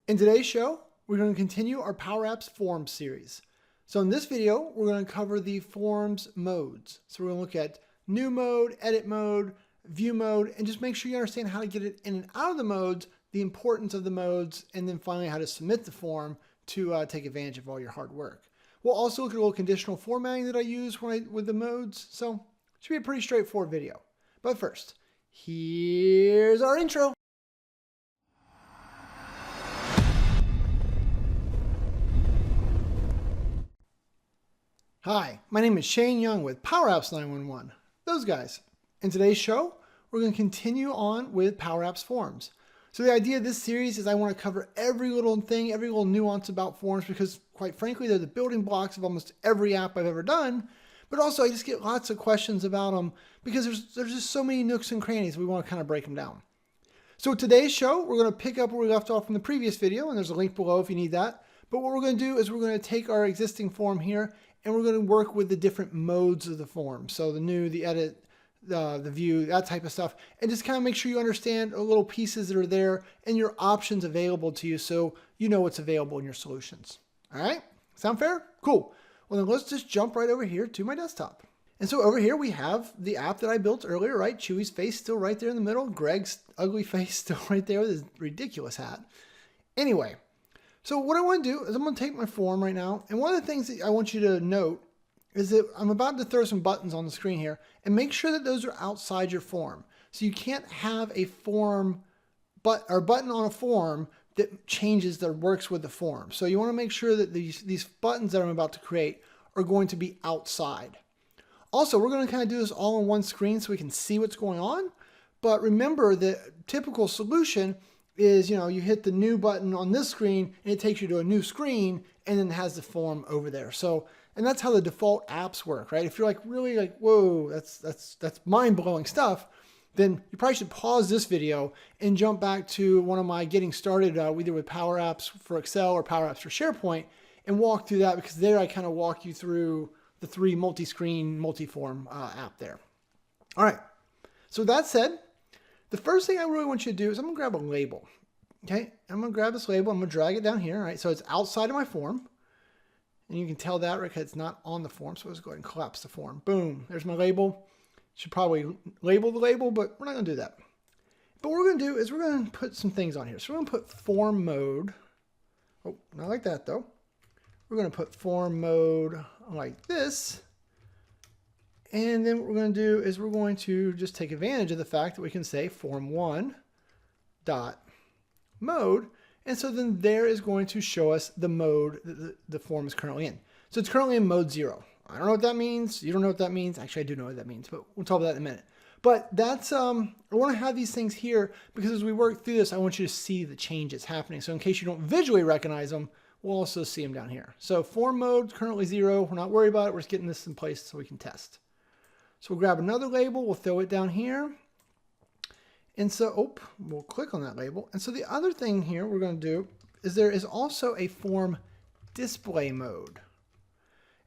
In today's show, we're going to continue our PowerApps Forms series. So in this video, we're going to cover the Forms modes. So we're going to look at new mode, edit mode, view mode, and just make sure you understand how to get it in and out of the modes, the importance of the modes, and then finally how to submit the form to take advantage of all your hard work. We'll also look at a little conditional formatting that I use with the modes. So it should be a pretty straightforward video. But first, here's our intro. Hi, my name is Shane Young with PowerApps 911. Those guys. In today's show, we're going to continue on with PowerApps Forms. So the idea of this series is I want to cover every little thing, every little nuance about forms because quite frankly, they're the building blocks of almost every app I've ever done. But also I just get lots of questions about them because there's just so many nooks and crannies. We want to kind of break them down. So today's show, we're going to pick up where we left off from the previous video, and there's a link below if you need that. But what we're going to do is we're going to take our existing form here and we're going to work with the different modes of the form. So the new, the edit, the view, that type of stuff. And just kind of make sure you understand the little pieces that are there and your options available to you so you know what's available in your solutions. All right? Sound fair? Cool. Well, then let's just jump right over here to my desktop. And so over here we have the app that I built earlier, right? Chewy's face still right there in the middle. Greg's ugly face still right there with his ridiculous hat. Anyway. So what I want to do is I'm going to take my form right now. And one of the things that I want you to note is that I'm about to throw some buttons on the screen here and make sure that those are outside your form. So you can't have a form button on a form that changes that works with the form. So you want to make sure that these buttons that I'm about to create are going to be outside. Also, we're going to kind of do this all on one screen so we can see what's going on. But remember the typical solution is, you hit the new button on this screen and it takes you to a new screen and then has the form over there. So, and that's how the default apps work, right? If you're like really like, whoa, that's mind-blowing stuff, then you probably should pause this video and jump back to one of my getting started either with PowerApps for Excel or PowerApps for SharePoint and walk through that because there I kind of walk you through the three multi-screen, multi-form app there. All right. So that said, the first thing I really want you to do is I'm going to grab a label. Okay, I'm going to grab this label. I'm going to drag it down here. All right, so it's outside of my form. And you can tell that right because it's not on the form. So let's go ahead and collapse the form. Boom, there's my label. Should probably label the label, but we're not going to do that. But what we're going to do is we're going to put some things on here. So we're going to put form mode. Oh, not like that though. We're going to put form mode like this. And then what we're going to do is we're going to just take advantage of the fact that we can say form1 dot mode. And so then there is going to show us the mode that the form is currently in. So it's currently in mode 0. I don't know what that means. You don't know what that means. Actually, I do know what that means, but we'll talk about that in a minute. But that's, I want to have these things here because as we work through this, I want you to see the changes happening. So in case you don't visually recognize them, we'll also see them down here. So form mode currently 0. We're not worried about it. We're just getting this in place so we can test. So we'll grab another label, we'll throw it down here. And so, we'll click on that label. And so the other thing here we're going to do is there is also a form display mode.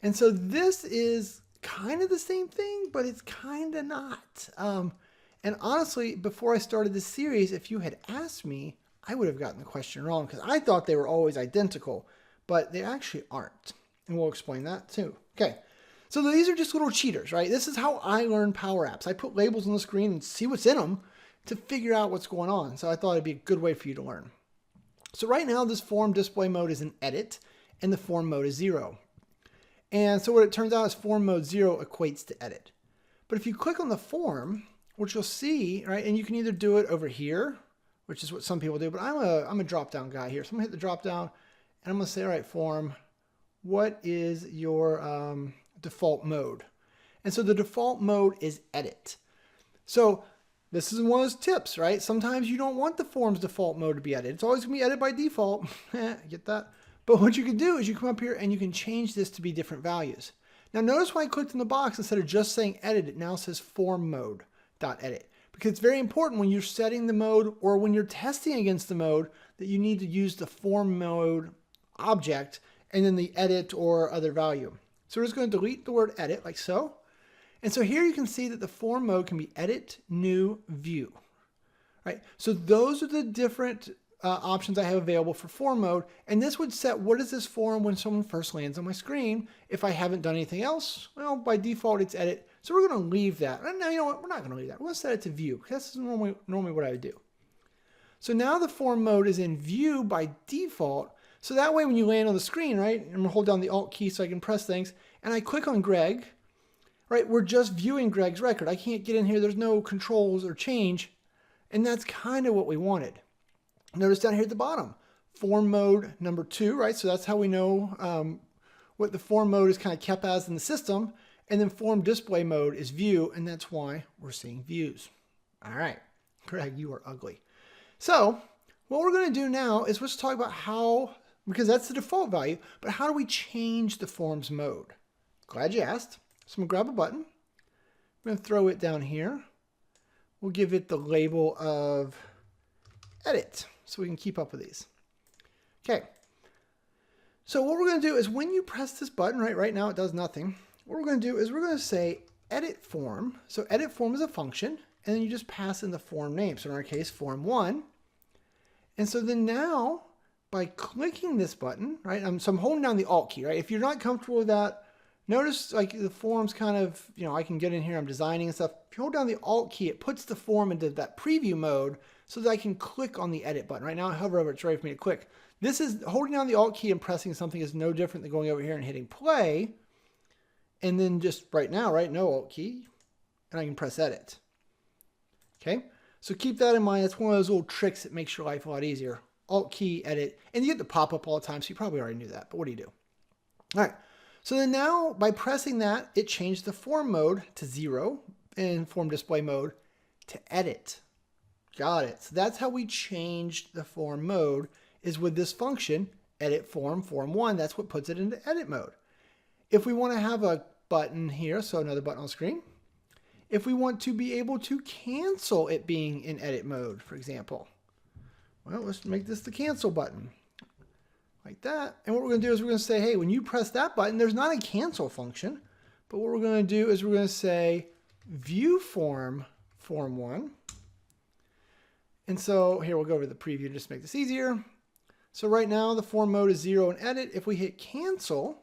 And so this is kind of the same thing, but it's kind of not. And honestly, before I started this series, if you had asked me, I would have gotten the question wrong because I thought they were always identical, but they actually aren't. And we'll explain that too. Okay. So these are just little cheaters, right? This is how I learn PowerApps. I put labels on the screen and see what's in them to figure out what's going on. So I thought it'd be a good way for you to learn. So right now, this form display mode is an edit and the form mode is 0. And so what it turns out is form mode 0 equates to edit. But if you click on the form, what you'll see, right, and you can either do it over here, which is what some people do, but I'm a drop-down guy here. So I'm gonna hit the drop-down and I'm gonna say, all right, form, what is your default mode? And so the default mode is edit. So this is one of those tips, right? Sometimes you don't want the form's default mode to be edit. It's always gonna be edit by default. Get that? But what you can do is you come up here and you can change this to be different values. Now notice when I clicked in the box, instead of just saying edit, it now says form mode dot edit. Because it's very important when you're setting the mode or when you're testing against the mode that you need to use the form mode object and then the edit or other value. So we're just going to delete the word edit like so. And so here you can see that the form mode can be edit, new, view. Right? So those are the different options I have available for form mode. And this would set what is this form when someone first lands on my screen. If I haven't done anything else, well, by default, it's edit. So we're going to leave that. And now, you know what? We're not going to leave that. We're going to set it to view. This is normally what I would do. So now the form mode is in view by default. So that way when you land on the screen, right, and hold down the Alt key so I can press things, and I click on Greg, right, we're just viewing Greg's record. I can't get in here. There's no controls or change. And that's kind of what we wanted. Notice down here at the bottom, form mode number 2, right? So that's how we know what the form mode is kind of kept as in the system. And then form display mode is view, and that's why we're seeing views. All right, Greg, you are ugly. So what we're going to do now is let's talk about how, because that's the default value, but how do we change the forms mode? Glad you asked. So I'm going to grab a button. I'm going to throw it down here. We'll give it the label of edit so we can keep up with these. Okay. So what we're going to do is when you press this button, right now it does nothing. What we're going to do is we're going to say edit form. So edit form is a function, and then you just pass in the form name. So in our case, form 1. And so then now by clicking this button, right? So I'm holding down the Alt key, right? If you're not comfortable with that, notice like the form's kind of, you know, I can get in here, I'm designing and stuff. If you hold down the Alt key, it puts the form into that preview mode so that I can click on the edit button. Right now I hover over, it's ready for me to click. This is holding down the Alt key and pressing something is no different than going over here and hitting play. And then just right now, right, no Alt key, and I can press edit. Okay, so keep that in mind. It's one of those little tricks that makes your life a lot easier. Alt key, edit, and you get the pop-up all the time, so you probably already knew that, but what do you do? All right, so then now by pressing that, it changed the form mode to 0 and form display mode to edit. Got it. So that's how we changed the form mode, is with this function, edit form, form 1. That's what puts it into edit mode. If we want to have a button here, so another button on the screen, if we want to be able to cancel it being in edit mode, for example, well, let's make this the cancel button like that. And what we're going to do is we're going to say, hey, when you press that button, there's not a cancel function, but what we're going to do is we're going to say view form, form 1. And so here we'll go over the preview just to make this easier. So right now the form mode is 0 in edit. If we hit cancel,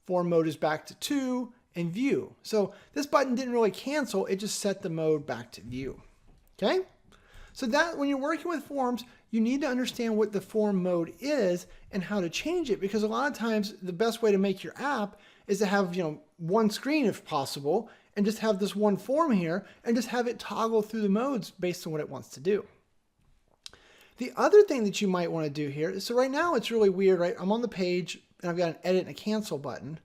form mode is back to 2 and view. So this button didn't really cancel, it just set the mode back to view. Okay? So that when you're working with forms, you need to understand what the form mode is and how to change it, because a lot of times the best way to make your app is to have, you know, one screen if possible, and just have this one form here and just have it toggle through the modes based on what it wants to do. The other thing that you might want to do here is, so right now it's really weird, right? I'm on the page and I've got an edit and a cancel button.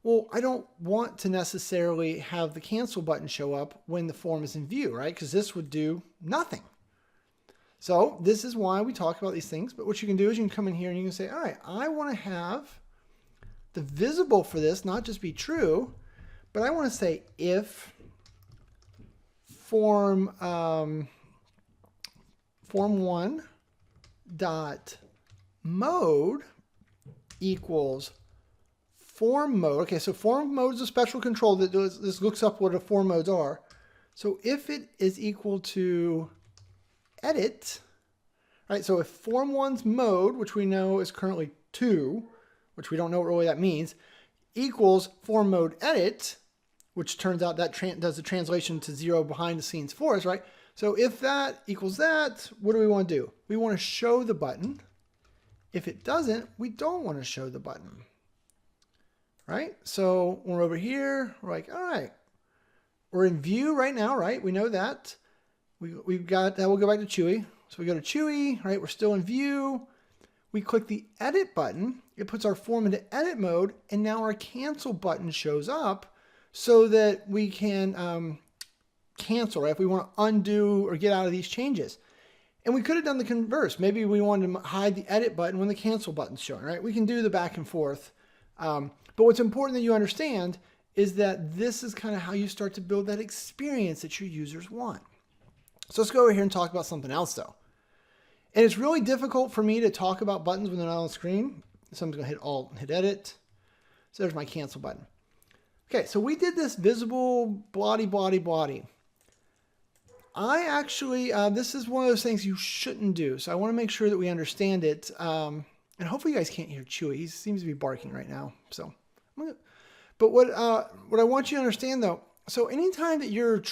Well, I don't want to necessarily have the cancel button show up when the form is in view, right? Because this would do nothing. So this is why we talk about these things. But what you can do is you can come in here and you can say, all right, I want to have the visible for this not just be true, but I want to say if form 1 dot mode equals form mode. Okay, so form mode is a special control that this looks up what the form modes are. So if it is equal to edit, right? So if form 1's mode, which we know is currently 2, which we don't know what really that means, equals form mode edit, which turns out that does the translation to 0 behind the scenes for us, right? So if that equals that, what do we want to do? We want to show the button. If it doesn't, we don't want to show the button, right? So when we're over here, we're like, all right, we're in view right now, right? We know that. We've got that. We'll go back to Chewy. So we go to Chewy, right? We're still in view. We click the edit button. It puts our form into edit mode. And now our cancel button shows up so that we can cancel, right? If we want to undo or get out of these changes. And we could have done the converse. Maybe we wanted to hide the edit button when the cancel button's showing, right? We can do the back and forth. But what's important that you understand is that this is kind of how you start to build that experience that your users want. So let's go over here and talk about something else though. And it's really difficult for me to talk about buttons when they're not on the screen. So I'm just gonna hit Alt and hit Edit. So there's my cancel button. Okay, so we did this visible bloody. I actually, this is one of those things you shouldn't do. So I want to make sure that we understand it. And hopefully you guys can't hear Chewy. He seems to be barking right now. So, but what I want you to understand though, so anytime that your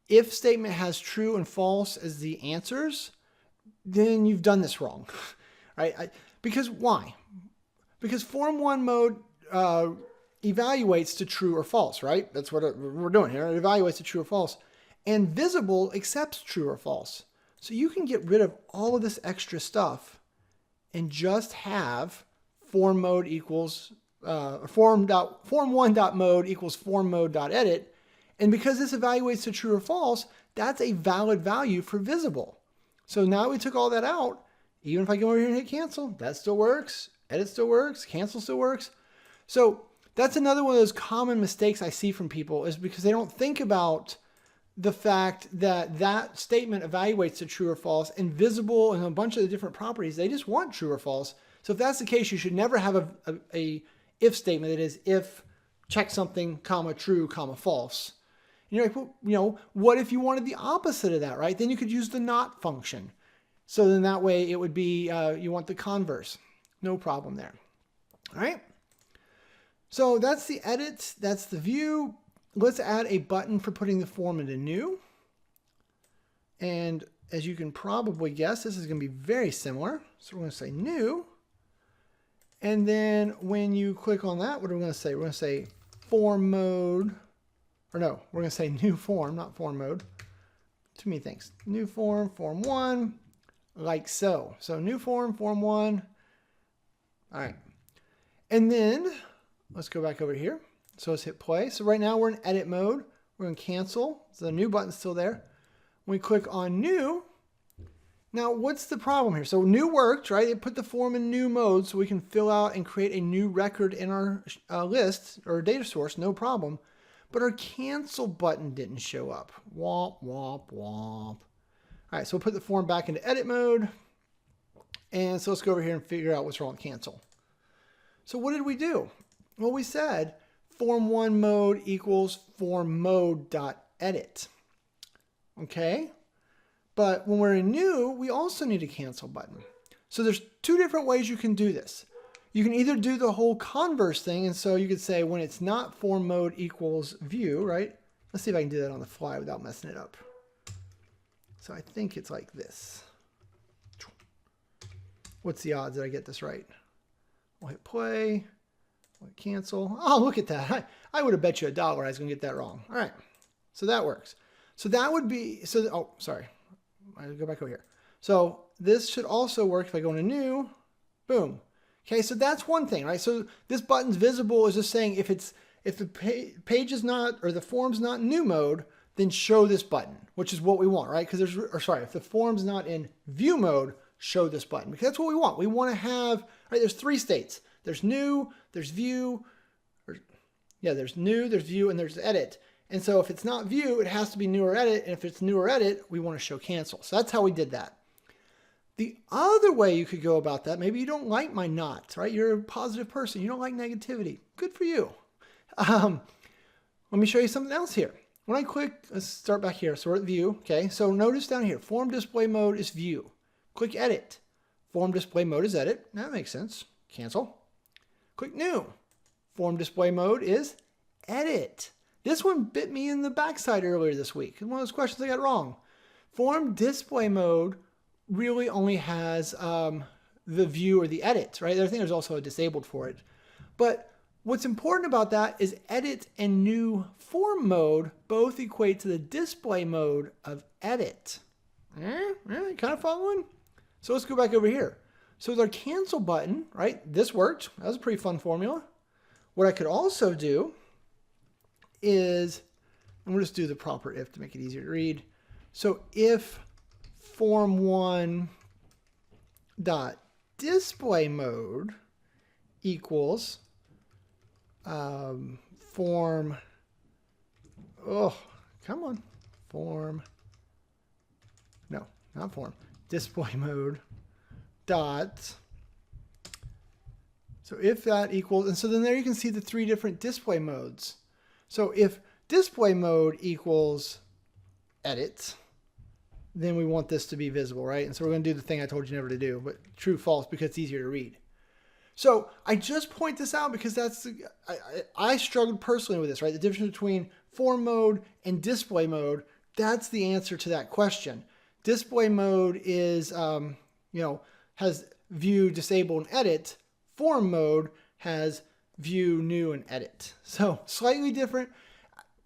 if statement has true and false as the answers, then you've done this wrong, right? Because why? Because form 1 mode evaluates to true or false, right? That's what we're doing here. It evaluates to true or false. And visible accepts true or false. So you can get rid of all of this extra stuff and just have form mode equals form1.mode equals form mode.edit. And because this evaluates to true or false, that's a valid value for visible. So now we took all that out. Even if I go over here and hit cancel, that still works. Edit still works. Cancel still works. So that's another one of those common mistakes I see from people, is because they don't think about the fact that that statement evaluates to true or false, and visible and a bunch of the different properties, they just want true or false. So if that's the case, you should never have a if statement that is if check something, comma, true, comma, false. And you're like, well, what if you wanted the opposite of that, right? Then you could use the not function. So then that way it would be, you want the converse. No problem there. All right. So that's the edit. That's the view. Let's add a button for putting the form into new. And as you can probably guess, this is going to be very similar. So we're going to say new. And then when you click on that, what are we going to say? We're going to say form mode. Or no, we're going to say new form, not form mode. Too many things. New form, form 1, like so. So new form, form 1. All right. And then let's go back over here. So let's hit play. So right now we're in edit mode. We're going to cancel. So the new button's still there. When we click on new, now what's the problem here? So new worked, right? It put the form in new mode so we can fill out and create a new record in our list or data source, no problem. But our cancel button didn't show up. Womp, womp, womp. All right, so we'll put the form back into edit mode. And so let's go over here and figure out what's wrong with cancel. So what did we do? Well, we said form 1 mode equals form mode.edit. Okay? But when we're in new, we also need a cancel button. So there's two different ways you can do this. You can either do the whole converse thing, and so you could say when it's not form mode equals view, right? Let's see if I can do that on the fly without messing it up. So I think it's like this. What's the odds that I get this right? I'll hit play. I'll hit cancel. Oh, look at that. I would have bet you $1 I was going to get that wrong. All right. So that works. So that would be, oh, sorry. I'll go back over here. So this should also work if I go into new. Boom. Okay, so that's one thing, right? So this button's visible is just saying if the page is not, or the form's not in new mode, then show this button, which is what we want, right? Because if the form's not in view mode, show this button, because that's what we want. We want to have, right, there's 3 states. There's new, there's view, there's new, there's view, and there's edit. And so if it's not view, it has to be new or edit. And if it's new or edit, we want to show cancel. So that's how we did that. The other way you could go about that, maybe you don't like my not, right? You're a positive person. You don't like negativity. Good for you. Let me show you something else here. When I click, let's start back here. So we're at view. Okay. So notice down here, form display mode is view. Click edit. Form display mode is edit. That makes sense. Cancel. Click new. Form display mode is edit. This one bit me in the backside earlier this week. It's one of those questions I got wrong. Form display mode really only has the view or the edit, right? I think there's also a disabled for it. But what's important about that is edit and new form mode both equate to the display mode of edit. Kind of following? So let's go back over here. So with our cancel button, right? This worked. That was a pretty fun formula. What I could also do is, and we'll just do the proper if to make it easier to read. So if form1 dot display mode equals form, oh, come on, form, no, not form, display mode dot, so if that equals, and so then there you can see the 3 different display modes. So if display mode equals edit, then we want this to be visible, right? And so we're going to do the thing I told you never to do, but true, false, because it's easier to read. So I just point this out because I struggled personally with this, right? The difference between form mode and display mode, that's the answer to that question. Display mode is, has view, disable, and edit. Form mode has view, new, and edit. So slightly different.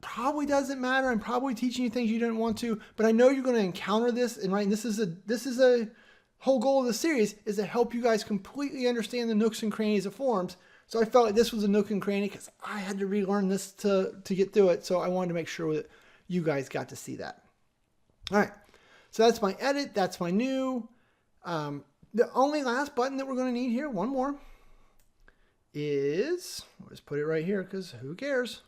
Probably doesn't matter. I'm probably teaching you things you didn't want to, but I know you're going to encounter this, and right, and this is a whole goal of the series is to help you guys completely understand the nooks and crannies of forms. So I felt like this was a nook and cranny because I had to relearn this to get through it. So I wanted to make sure that you guys got to see that. All right. So that's my edit. That's my new. The only last button that we're going to need here, one more, is, let's put it right here because who cares?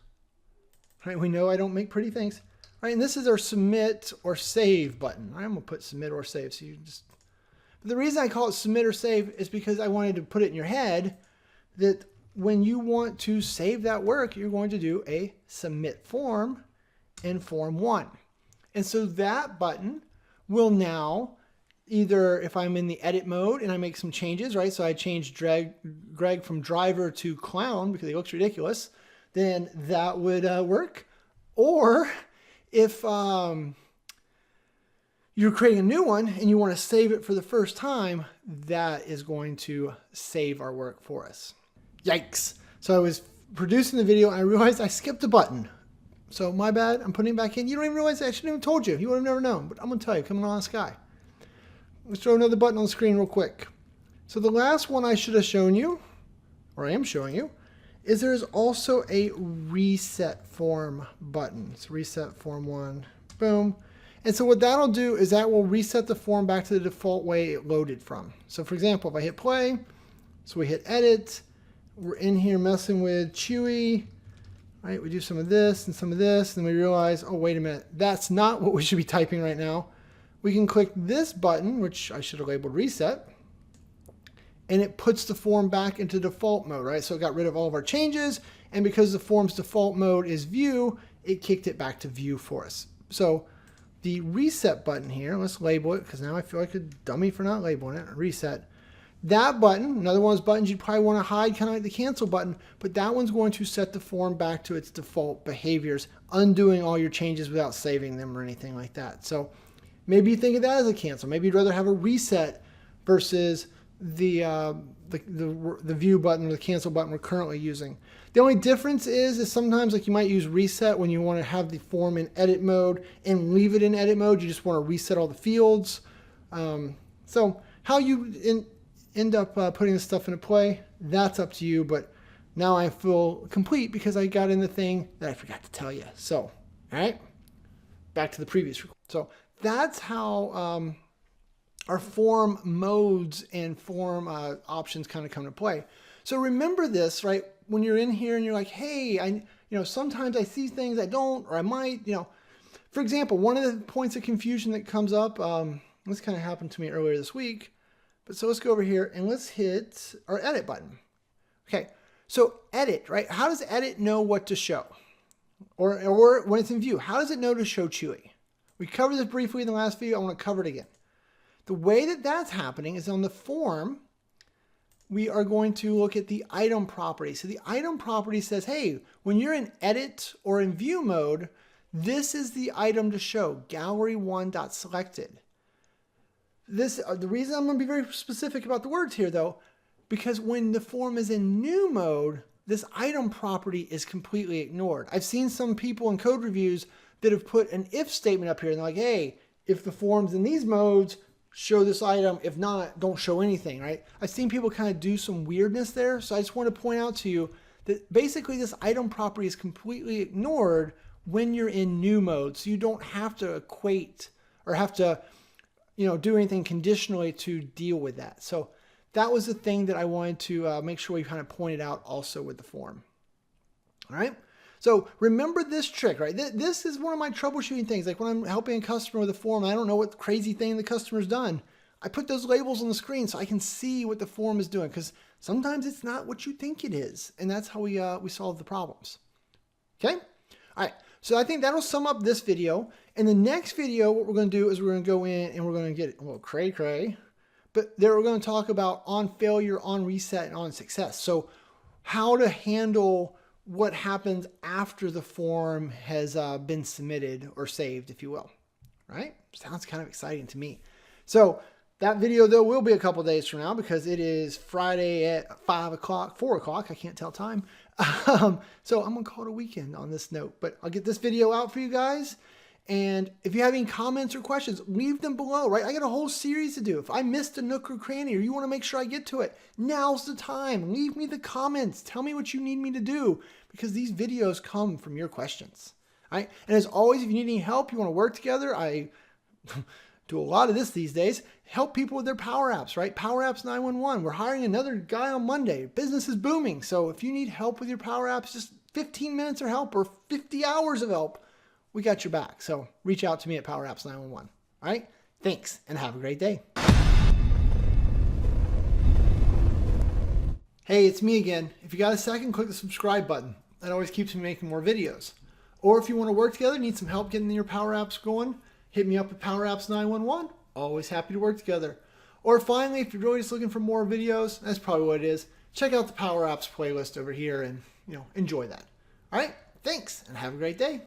Right, we know I don't make pretty things. Right, and this is our submit or save button. I'm going to put submit or save. So you just, the reason I call it submit or save is because I wanted to put it in your head that when you want to save that work, you're going to do a submit form in form 1. And so that button will now either, if I'm in the edit mode and I make some changes, right? So I changed Greg from driver to clown because he looks ridiculous, then that would work. Or if you're creating a new one and you want to save it for the first time, that is going to save our work for us. Yikes. So I was producing the video and I realized I skipped a button. So my bad, I'm putting it back in. You don't even realize I shouldn't have told you. You would have never known, but I'm going to tell you, coming on the sky. Let's throw another button on the screen real quick. So the last one I should have shown you, or I am showing you, is there's also a reset form button. It's reset form 1, boom. And so what that'll do is that will reset the form back to the default way it loaded from. So for example, if I hit play, so we hit edit, we're in here messing with Chewy, right? We do some of this and some of this, and we realize, oh, wait a minute, that's not what we should be typing right now. We can click this button, which I should have labeled reset, and it puts the form back into default mode, right? So it got rid of all of our changes, and because the form's default mode is view, it kicked it back to view for us. So the reset button here, let's label it, because now I feel like a dummy for not labeling it, reset. That button, another one of those buttons you'd probably want to hide, kind of like the cancel button, but that one's going to set the form back to its default behaviors, undoing all your changes without saving them or anything like that. So maybe you think of that as a cancel. Maybe you'd rather have a reset versus the view button or the cancel button we're currently using. The only difference is sometimes like you might use reset when you want to have the form in edit mode and leave it in edit mode. You just want to reset all the fields. So how you end up putting this stuff into play, that's up to you. But now I feel complete because I got in the thing that I forgot to tell you. So, all right, back to the previous record. So that's how our form modes and form options kind of come to play. So remember this, right? When you're in here and you're like, hey, sometimes I see things I don't, or I might, for example, one of the points of confusion that comes up, this kind of happened to me earlier this week, but so let's go over here and let's hit our edit button. Okay, so edit, right? How does edit know what to show? Or when it's in view, how does it know to show Chewy? We covered this briefly in the last video. I want to cover it again. The way that that's happening is on the form, we are going to look at the item property. So the item property says, hey, when you're in edit or in view mode, this is the item to show, gallery1.selected. The reason I'm going to be very specific about the words here though, because when the form is in new mode, this item property is completely ignored. I've seen some people in code reviews that have put an if statement up here and they're like, hey, if the form's in these modes, show this item. If not, don't show anything, right? I've seen people kind of do some weirdness there. So I just want to point out to you that basically this item property is completely ignored when you're in new mode. So you don't have to equate or have to, do anything conditionally to deal with that. So that was the thing that I wanted to make sure we kind of pointed out also with the form. All right. So remember this trick, right? This is one of my troubleshooting things. Like when I'm helping a customer with a form, I don't know what crazy thing the customer's done. I put those labels on the screen so I can see what the form is doing because sometimes it's not what you think it is. And that's how we solve the problems. Okay? All right. So I think that'll sum up this video. In the next video, what we're going to do is we're going to go in and we're going to get, well, cray, but there we're going to talk about on failure, on reset, and on success. So how to handle what happens after the form has been submitted or saved, if you will, right? Sounds kind of exciting to me. So that video, though, will be a couple days from now because it is Friday at 5 o'clock, 4 o'clock. I can't tell time. So I'm going to call it a weekend on this note, but I'll get this video out for you guys. And if you have any comments or questions, leave them below, right? I got a whole series to do. If I missed a nook or cranny or you want to make sure I get to it, now's the time. Leave me the comments. Tell me what you need me to do because these videos come from your questions, right? And as always, if you need any help, you want to work together, I do a lot of this these days, help people with their Power Apps, right? PowerApps 911. We're hiring another guy on Monday. Business is booming. So if you need help with your Power Apps, just 15 minutes of help or 50 hours of help, we got your back. So reach out to me at PowerApps 911. All right? Thanks and have a great day. Hey, it's me again. If you got a second, click the subscribe button. That always keeps me making more videos. Or if you want to work together, need some help getting your Power Apps going, hit me up at PowerApps 911. Always happy to work together. Or finally, if you're really just looking for more videos, that's probably what it is. Check out the Power Apps playlist over here and, enjoy that. All right? Thanks and have a great day.